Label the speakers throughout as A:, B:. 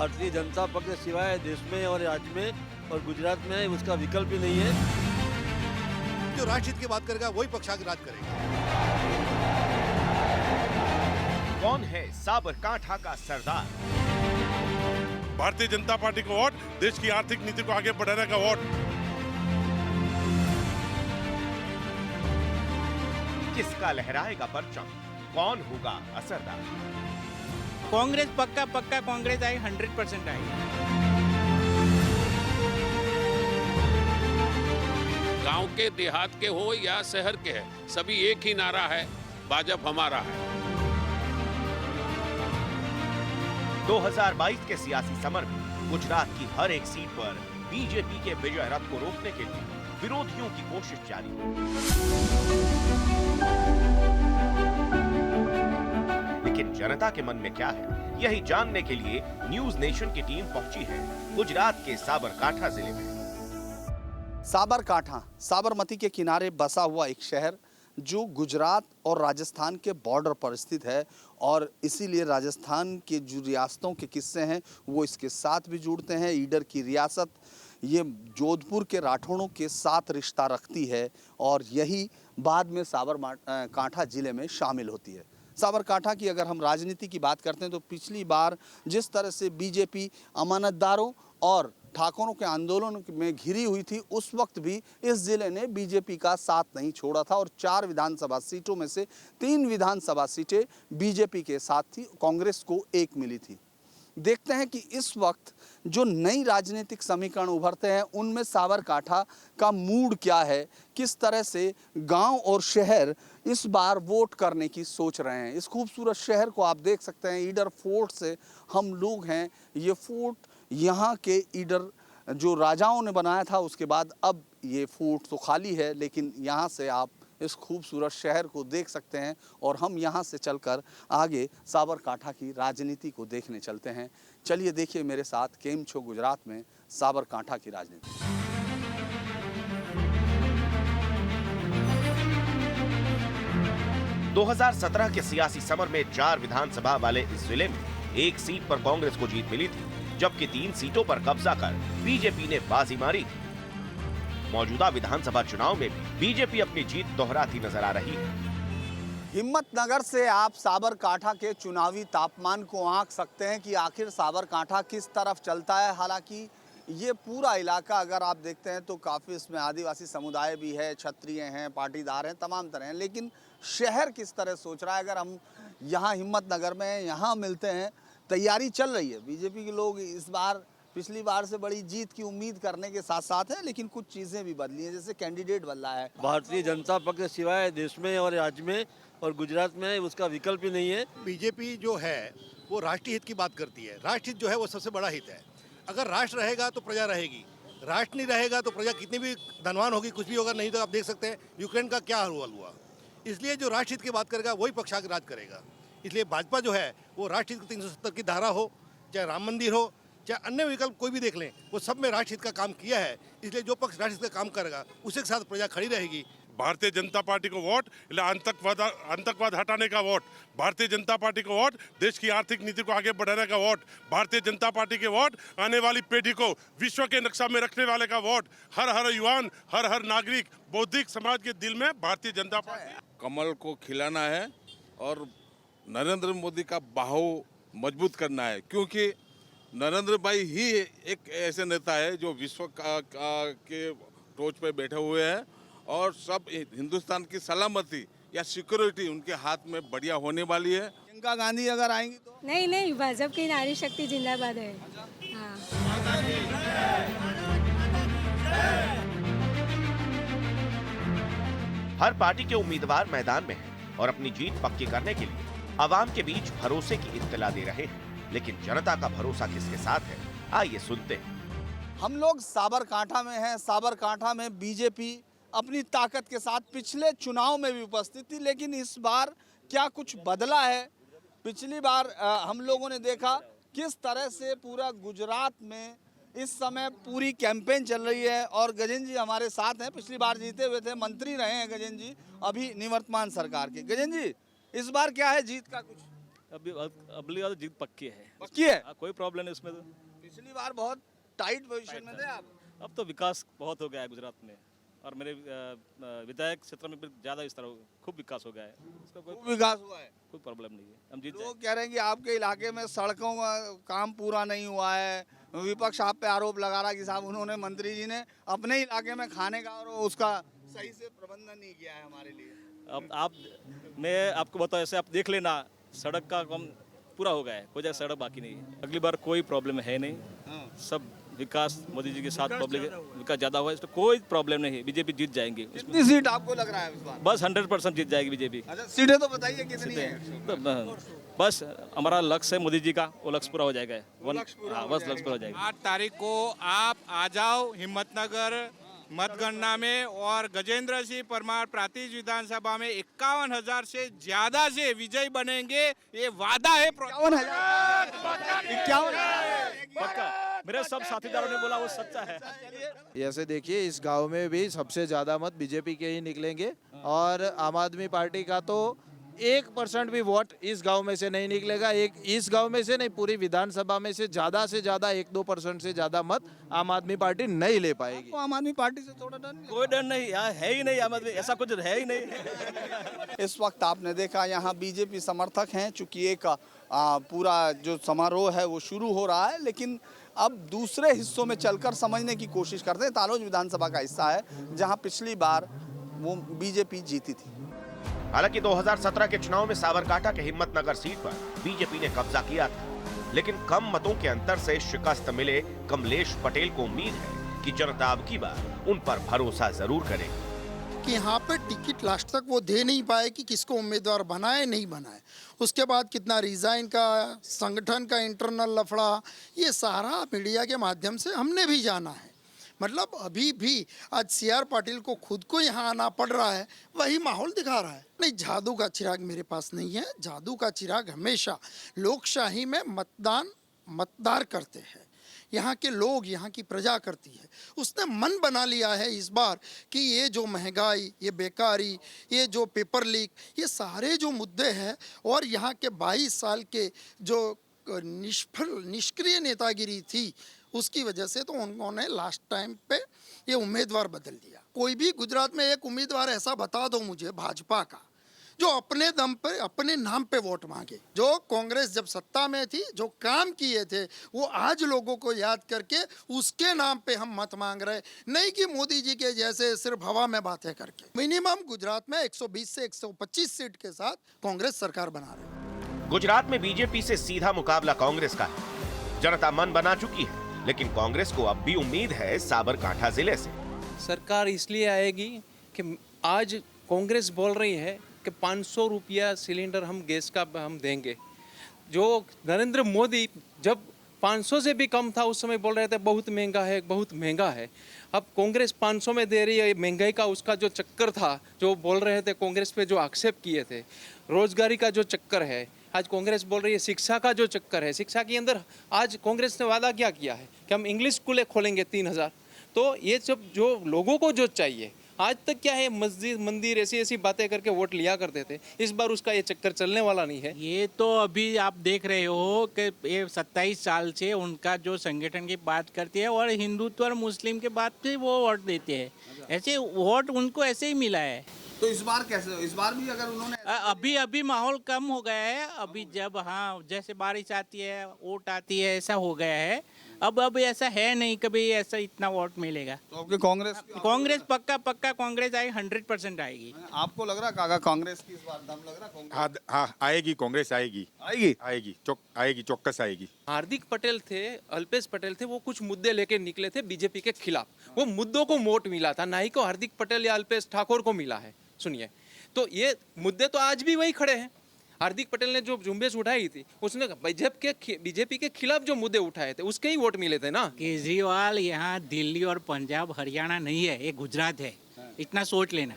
A: भारतीय जनता पक्ष सिवाय देश में और राज्य में और गुजरात में उसका विकल्प ही नहीं है।
B: जो राष्ट्रहित की बात करेगा वही पक्ष आगे राज करेगा।
C: कौन है साबरकांठा का सरदार?
D: भारतीय जनता पार्टी को वोट, देश की आर्थिक नीति को आगे बढ़ाने का वोट।
C: किसका लहराएगा परचम? कौन होगा असरदार?
E: कांग्रेस पक्का कांग्रेस आई 100% आई।
F: गांव के देहात के हो या शहर के है, सभी एक ही नारा है, भाजपा हमारा है।
C: 2022 के सियासी समर में गुजरात की हर एक सीट पर बीजेपी के विजय रथ को रोकने के लिए विरोधियों की कोशिश जारी है। लेकिन जनता के मन में क्या है, यही जानने के लिए न्यूज नेशन की टीम पहुंची है गुजरात के साबरकांठा जिले में।
G: साबरकांठा साबरमती के किनारे बसा हुआ एक शहर जो गुजरात और राजस्थान के बॉर्डर पर स्थित है और इसीलिए राजस्थान के जो रियासतों के किस्से हैं वो इसके साथ भी जुड़ते हैं। ईडर की रियासत ये जोधपुर के राठौड़ों के साथ रिश्ता रखती है और यही बाद में साबरकांठा जिले में शामिल होती है। साबरकांठा की अगर हम राजनीति की बात करते हैं तो पिछली बार जिस तरह से बीजेपी अमानतदारों और ठाकुरों के आंदोलन में घिरी हुई थी, उस वक्त भी इस जिले ने बीजेपी का साथ नहीं छोड़ा था और 4 विधानसभा सीटों में से 3 विधानसभा सीटें बीजेपी के साथ थी, कांग्रेस को 1 मिली थी। देखते हैं कि इस वक्त जो नई राजनीतिक समीकरण उभरते हैं उनमें साबरकांठा का मूड क्या है, किस तरह से गांव और शहर इस बार वोट करने की सोच रहे हैं। इस खूबसूरत शहर को आप देख सकते हैं, ईडर फोर्ट से हम लोग हैं। ये फोर्ट यहाँ के ईडर जो राजाओं ने बनाया था, उसके बाद अब ये फोर्ट तो खाली है, लेकिन यहाँ से आप इस खूबसूरत शहर को देख सकते हैं और हम यहाँ से चलकर आगे साबरकांठा की राजनीति को देखने चलते हैं। चलिए देखिए मेरे साथ केम छो गुजरात में साबरकांठा की राजनीति।
C: 2017 के सियासी समर में 4 विधानसभा वाले इस जिले में 1 सीट पर कांग्रेस को जीत मिली थी, जबकि 3 सीटों पर कब्जा कर बीजेपी ने बाजी मारी थी। मौजूदा विधानसभा चुनाव में भी बीजेपी अपनी जीत दोहराती नजर आ रही है।
G: हिम्मतनगर से आप साबरकांठा के चुनावी तापमान को आंक सकते हैं कि आखिर साबरकांठा किस तरफ चलता है। हालांकि ये पूरा इलाका अगर आप देखते हैं तो काफ़ी इसमें आदिवासी समुदाय भी है, क्षत्रिय हैं, पाटीदार हैं, तमाम तरह हैं। लेकिन शहर किस तरह सोच रहा है, अगर हम यहाँ हिम्मतनगर में यहाँ मिलते हैं, तैयारी चल रही है। बीजेपी के लोग इस बार पिछली बार से बड़ी जीत की उम्मीद करने के साथ साथ है, लेकिन कुछ चीज़ें भी बदली हैं, जैसे कैंडिडेट बदला है।
A: भारतीय जनता पक्ष सिवाय देश में और राज्य में और गुजरात में उसका विकल्प ही नहीं है।
B: बीजेपी जो है वो राष्ट्रीय हित की बात करती है। राष्ट्रहित जो है वो सबसे बड़ा हित है। अगर राष्ट्र रहेगा तो प्रजा रहेगी, राष्ट्र नहीं रहेगा तो प्रजा कितनी भी धनवान होगी, कुछ भी होगा, नहीं तो आप देख सकते हैं यूक्रेन का क्या हाल हुआ। इसलिए जो राष्ट्रहित की बात करेगा वही पक्ष आगे राज करेगा। इसलिए भाजपा जो है वो राष्ट्रहित 370 की धारा हो, चाहे राम मंदिर हो, चाहे अन्य विकल्प कोई भी देख लें, वो सब में राष्ट्रहित का काम किया है। इसलिए जो पक्ष राष्ट्रहित का काम करेगा उसके साथ प्रजा खड़ी रहेगी।
D: भारतीय जनता पार्टी को वोट, आतंकवाद हटाने का वोट। भारतीय जनता पार्टी को वोट, देश की आर्थिक नीति को आगे बढ़ाने का वोट। भारतीय जनता पार्टी के वोट, आने वाली पीढ़ी को विश्व के नक्शा में रखने वाले का वोट। हर युवान, हर नागरिक, बौद्धिक समाज के दिल में भारतीय जनता पार्टी।
F: कमल को खिलाना है और नरेंद्र मोदी का बाहु मजबूत करना है, क्योंकि नरेंद्र भाई ही एक ऐसे नेता है जो विश्व के टोच पे बैठे हुए हैं और सब हिंदुस्तान की सलामती या सिक्योरिटी उनके हाथ में बढ़िया होने वाली है।
G: प्रियंका गांधी अगर आएंगी तो
H: नहीं, भाजपा की नारी शक्ति जिंदाबाद है। हाँ।
C: हर पार्टी के उम्मीदवार मैदान में हैं और अपनी जीत पक्की करने के लिए आवाम के बीच भरोसे की इत्तला दे रहे हैं। लेकिन जनता का भरोसा किसके साथ है, आइए सुनते हैं।
G: हम लोग साबरकांठा में हैं। साबरकांठा में बीजेपी अपनी ताकत के साथ पिछले चुनाव में भी उपस्थित थी, लेकिन इस बार क्या कुछ बदला है? पिछली बार हम लोगों ने देखा किस तरह से पूरा गुजरात में इस समय पूरी कैंपेन चल रही है और गजेंद्र जी हमारे साथ हैं। पिछली बार जीते हुए थे, मंत्री रहे हैं गजेंद्र जी, अभी निवर्तमान सरकार के। गजेंद्र जी, इस बार क्या है जीत का कुछ?
I: अभी अगली बार जीत पक्की है।
G: पक्की है?
I: कोई प्रॉब्लम नहीं उसमें तो।
G: पिछली बार बहुत टाइट पोजीशन में थे आप।
I: अब तो विकास बहुत हो गया है गुजरात में, और मेरे विधायक क्षेत्र में भी ज़्यादा इस तरह खूब विकास हो गया है, उसका
G: खूब विकास हुआ है।
I: कोई प्रॉब्लम नहीं है, हम जीत
G: लोग कह रहे हैं कि आपके इलाके में सड़कों का काम पूरा नहीं हुआ है। विपक्ष आप पे आरोप लगा रहा कि साहब उन्होंने, मंत्री जी ने अपने इलाके में खाने का और उसका सही से प्रबंधन नहीं किया है हमारे लिए।
I: अब मैं आपको बताऊँ, ऐसे आप देख लेना, सड़क का काम पूरा हो गया है, कोई जगह सड़क बाकी नहीं है। अगली बार कोई प्रॉब्लम है नहीं, सब विकास मोदी जी के साथ, पब्लिक विकास ज़्यादा हुआ है, इसमें कोई प्रॉब्लम नहीं है। बीजेपी जीत जाएंगे।
G: कितनी सीट आपको लग रहा है इस बार?
I: बस 100% जीत जाएगी बीजेपी।
G: अच्छा, सीटें तो बताइए कितनी है?
I: बस हमारा लक्ष्य है मोदी जी का, वो लक्ष्य पूरा हो जाएगा। बस लक्ष्य पूरा हो जाएगा।
E: 8 तारीख को आप आ जाओ हिम्मतनगर मतगणना में, और गजेंद्र सिंह परमार प्रांतिज विधानसभा में 51,000 से ज्यादा से विजयी बनेंगे, ये वादा है।
G: 51,000
I: पक्का, मेरे सब साथीदारों ने बोला, वो सच्चा है।
J: ऐसे देखिए, इस गांव में भी सबसे ज्यादा मत बीजेपी के ही निकलेंगे, और आम आदमी पार्टी का तो 1% भी वोट इस गांव में से नहीं निकलेगा। एक इस गांव में से नहीं, पूरी विधानसभा में से ज्यादा 1-2% से ज्यादा मत आम आदमी पार्टी नहीं ले पाएगी।
G: आम आदमी पार्टी से थोड़ा डर नहीं?
I: कोई डर नहीं यार, है ही नहीं आम आदमी, ऐसा कुछ है ही नहीं।
G: इस वक्त आपने देखा यहाँ बीजेपी समर्थक हैं, चूंकि एक पूरा जो समारोह है वो शुरू हो रहा है, लेकिन अब दूसरे हिस्सों में चलकर समझने की कोशिश करते हैं। तालोज विधानसभा का हिस्सा है जहां पिछली बार वो बीजेपी जीती थी।
C: हालांकि 2017 के चुनाव में साबरकांठा के हिम्मतनगर सीट पर बीजेपी ने कब्जा किया था, लेकिन कम मतों के अंतर से शिकस्त मिले कमलेश पटेल को उम्मीद है कि जनता अब की बार उन पर भरोसा जरूर करेगी।
K: कि यहाँ पे टिकट लास्ट तक वो दे नहीं पाए कि किसको उम्मीदवार बनाए नहीं बनाए, उसके बाद कितना रिजाइन का, संगठन का इंटरनल लफड़ा, ये सारा मीडिया के माध्यम से हमने भी जाना है। मतलब अभी भी आज CR पाटिल को खुद को यहाँ आना पड़ रहा है, वही माहौल दिखा रहा है। नहीं, जादू का चिराग मेरे पास नहीं है। जादू का चिराग हमेशा लोकशाही में मतदार करते हैं, यहाँ के लोग, यहाँ की प्रजा करती है। उसने मन बना लिया है इस बार कि ये जो महंगाई, ये बेकारी, ये जो पेपर लीक, ये सारे जो मुद्दे हैं, और यहाँ के 22 साल के जो निष्क्रिय नेतागिरी थी, उसकी वजह से तो उन्होंने लास्ट टाइम पे ये उम्मीदवार बदल दिया। कोई भी गुजरात में एक उम्मीदवार ऐसा बता दो मुझे भाजपा का, जो अपने दम पे, अपने नाम पे वोट मांगे। जो कांग्रेस जब सत्ता में थी, जो काम किए थे, वो आज लोगों को याद करके उसके नाम पे हम मत मांग रहे, नहीं कि मोदी जी के जैसे सिर्फ हवा में बातें करके। मिनिमम गुजरात में 120 से 125 सीट के साथ कांग्रेस सरकार बना रही है।
C: गुजरात में बीजेपी से सीधा मुकाबला कांग्रेस का है। जनता मन बना चुकी है, लेकिन कांग्रेस को अब भी उम्मीद है साबरकांठा जिले से।
L: सरकार इसलिए आएगी कि आज कांग्रेस बोल रही है कि 500 रुपया सिलेंडर हम गैस का हम देंगे। जो नरेंद्र मोदी जब 500 से भी कम था उस समय बोल रहे थे बहुत महंगा है, बहुत महंगा है। अब कांग्रेस 500 में दे रही है। महंगाई का उसका जो चक्कर था, जो बोल रहे थे कांग्रेस पे जो आक्षेप किए थे, रोजगारी का जो चक्कर है, आज कांग्रेस बोल रही है शिक्षा का जो चक्कर है। शिक्षा के अंदर आज कांग्रेस ने वादा क्या किया है कि हम इंग्लिश स्कूलें खोलेंगे 3000। तो ये सब जो लोगों को जो चाहिए, आज तक क्या है, मस्जिद मंदिर ऐसी बातें करके वोट लिया करते थे। इस बार उसका ये चक्कर चलने वाला नहीं है।
E: ये तो अभी आप देख रहे हो कि ये 27 साल से उनका जो संगठन की बात करती है, और हिंदुत्व और मुस्लिम के बात पे वो वोट देते हैं। ऐसे वोट उनको ऐसे ही मिला है।
G: तो इस बार कैसे, इस बार भी अगर उन्होंने
E: अभी माहौल कम हो गया है। अभी जब जैसे बारिश आती है, वोट आती है, ऐसा हो गया है। अब ऐसा है नहीं कभी ऐसा इतना वोट मिलेगा।
G: तो आपके कांग्रेस
E: पक्का कांग्रेस आएगी, 100% आएगी।
G: आपको लग रहा काका कांग्रेस की इस बार दम लग रहा? कांग्रेस
M: हाँ आएगी, कांग्रेस आएगी, चौक्कस आएगी।
L: हार्दिक पटेल थे, अल्पेश पटेल थे, वो कुछ मुद्दे लेके निकले थे बीजेपी के खिलाफ। वो मुद्दों को वोट मिला था, ना ही को हार्दिक पटेल या अल्पेश ठाकुर को मिला है। सुनिए, तो ये मुद्दे तो आज भी वही खड़े हैं। हार्दिक पटेल ने जो झुंबेश उठाई थी, उसने बीजेपी के खिलाफ जो मुद्दे उठाए थे उसके ही वोट मिले थे ना।
E: केजरीवाल यहाँ दिल्ली और पंजाब हरियाणा नहीं है, ये गुजरात है, इतना सोच लेना।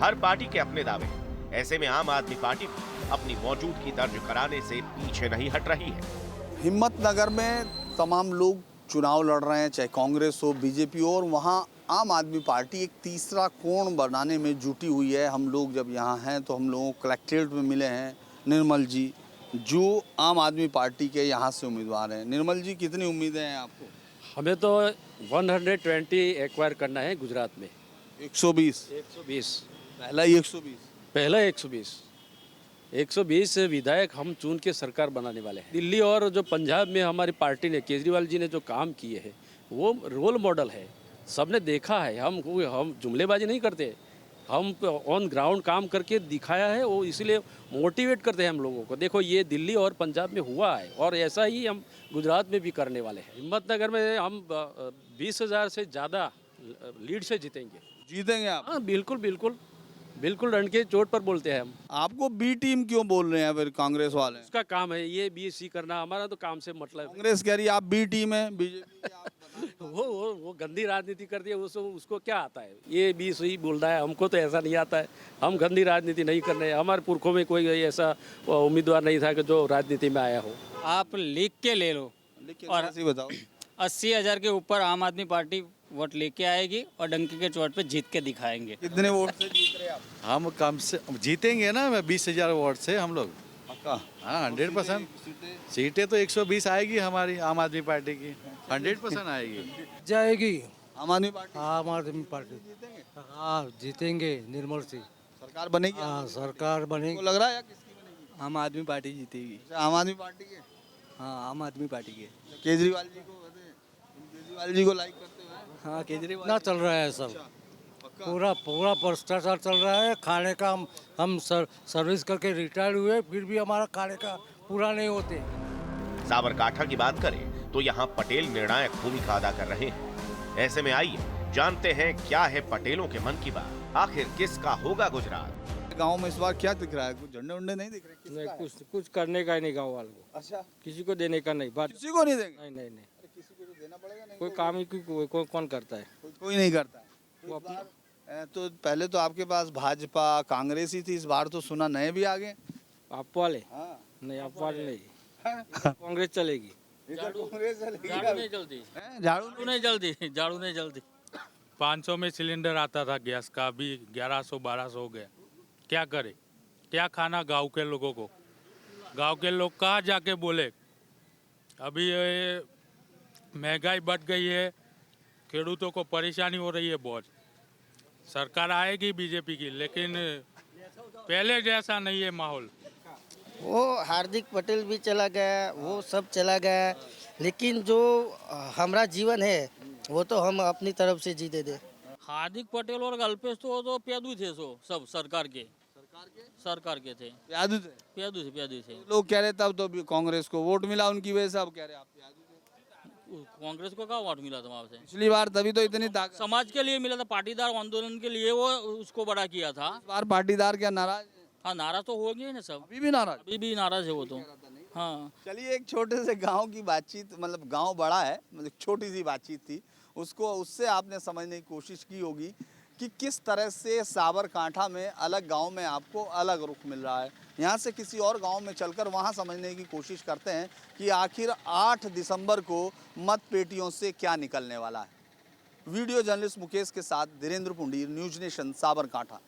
C: हर पार्टी के अपने दावे, ऐसे में आम आदमी पार्टी अपनी मौजूदगी दर्ज कराने से पीछे नहीं हट रही है।
G: हिम्मतनगर में तमाम लोग चुनाव लड़ रहे हैं, चाहे कांग्रेस हो, बीजेपी हो, और वहाँ आम आदमी पार्टी एक तीसरा कोण बनाने में जुटी हुई है। हम लोग जब यहाँ हैं तो हम लोगों को कलेक्ट्रेट में मिले हैं, निर्मल जी, जो आम आदमी पार्टी के यहाँ से उम्मीदवार हैं, निर्मल जी कितनी उम्मीदें हैं आपको?
N: हमें तो 120 एक्वायर करना है गुजरात में।
G: 120 पहला ही 120
N: पहला 120 विधायक हम चुन के सरकार बनाने वाले हैं। दिल्ली और जो पंजाब में हमारी पार्टी ने, केजरीवाल जी ने जो काम किए हैं वो रोल मॉडल है, सबने देखा है। हम जुमलेबाजी नहीं करते, हम ऑन ग्राउंड काम करके दिखाया है, वो इसीलिए मोटिवेट करते हैं हम लोगों को। देखो ये दिल्ली और पंजाब में हुआ है और ऐसा ही हम गुजरात में भी करने वाले हैं। हिम्मतनगर में हम 20,000 से ज़्यादा लीड से जीतेंगे
G: आप?
N: हाँ बिल्कुल रण के चोट पर बोलते हैं हम।
G: आपको बी टीम क्यों बोल रहे हैं फिर कांग्रेस वाले?
N: उसका काम है ये बी सी करना, हमारा तो काम से मतलब है।
G: कांग्रेस कह रही है आप बी टीम है, बीजेपी
N: वो गंदी राजनीति करती है, उसको क्या आता है? ये बी सी बोल रहा है, हमको तो ऐसा नहीं आता है। हम गंदी राजनीति नहीं कर रहे हैं। हमारे पुरखों में कोई ऐसा उम्मीदवार नहीं था कि जो राजनीति में आया हो।
O: आप लिख के ले लो
G: और बताओ।
O: 80,000 के ऊपर आम आदमी पार्टी वोट लेके आएगी और डंकी के चोट पे जीत के दिखाएंगे।
G: कितने वोट से जीत रहे आप?
J: हम कम से जीतेंगे ना, 20,000 वोट से हम लोग।
G: पक्का?
J: हाँ 100%। सीटें तो 120 आएगी हमारी आम आदमी पार्टी की, 100% आएगी।
L: जाएगी
G: आम आदमी पार्टी?
L: आम आदमी पार्टी हाँ जीतेंगे। निर्मल सिंह
G: सरकार बनेगी?
L: हाँ सरकार बनेगी।
G: लग रहा है या किसकी बनेगी?
O: आम आदमी पार्टी जीतेगी।
G: आम आदमी पार्टी के?
O: हाँ आम आदमी पार्टी के।
G: केजरीवाल जी को लाइक करते हुए?
O: हाँ केजरीवाल
L: ना चल रहा है सब, पूरा भ्रष्टाचार चल रहा है। खाने का हम सर्विस करके रिटायर हुए, फिर भी हमारा खाने का पूरा नहीं होते।
C: साबरकांठा की बात करें तो यहाँ पटेल निर्णायक भूमिका अदा कर रहे हैं। ऐसे में आइए जानते हैं क्या है पटेलों के मन की बात। आखिर किसका होगा गुजरात?
G: गांव में इस बार क्या दिख रहा है? कुछ झंडे उंडे नहीं दिख रहे?
L: नहीं, कुछ करने का ही नहीं गाँव वालों को।
G: अच्छा,
L: किसी को देने का नहीं। बात
G: किसी को नहीं देंगे?
L: नहीं
G: किसी को तो देना पड़ेगा। नहीं
L: कोई काम ही कौन करता है?
G: कोई नहीं करता है।
L: वो अपना
G: तो पहले तो आपके पास भाजपा कांग्रेस ही थी, इस बार तो सुना नए भी आ गए।
L: आप वाले
G: हाँ।
L: नहीं, आप वाले नहीं, कांग्रेस चलेगी।
G: कांग्रेस चलेगी?
L: झाड़ू नहीं जल्दी।
P: 500 में सिलेंडर आता था गैस का, अभी 1100-1200 हो गया। क्या करे, क्या खाना गांव के लोगों को? गांव के लोग कहाँ जाके बोले? अभी ये महंगाई बढ़ गई है, खेडूतों को परेशानी हो रही है बहुत। सरकार आएगी बीजेपी की, लेकिन पहले जैसा नहीं है माहौल।
O: वो हार्दिक पटेल भी चला गया, वो सब चला गया, लेकिन जो हमारा जीवन है वो तो हम अपनी तरफ से जीते दे।
L: हार्दिक पटेल और अल्पेश तो प्यादू थे, सब सरकार के थे। प्यादू थे।
G: लोग कह रहे तब तो कांग्रेस को वोट मिला उनकी वजह से, अब कह रहे आप
L: कांग्रेस को क्या वोट मिला था वहाँ से?
G: पिछली बार तभी तो इतनी ताकत।
L: समाज के लिए मिला था, पाटीदार आंदोलन के लिए वो उसको बड़ा किया था।
G: इस बार पाटीदार क्या नाराज?
L: हाँ नाराज तो हो गए ना सब।
G: अभी भी नाराज?
L: अभी भी नाराज है वो तो। हाँ
G: चलिए एक छोटे से गांव की बातचीत, मतलब गांव बड़ा है, मतलब छोटी सी बातचीत थी, उससे आपने समझने की कोशिश की होगी कि किस तरह से साबरकांठा में अलग गांव में आपको अलग रुख मिल रहा है। यहाँ से किसी और गांव में चलकर वहाँ समझने की कोशिश करते हैं कि आखिर 8 दिसंबर को मत पेटियों से क्या निकलने वाला है। वीडियो जर्नलिस्ट मुकेश के साथ धीरेन्द्र पुंडीर, न्यूज नेशन, साबरकांठा।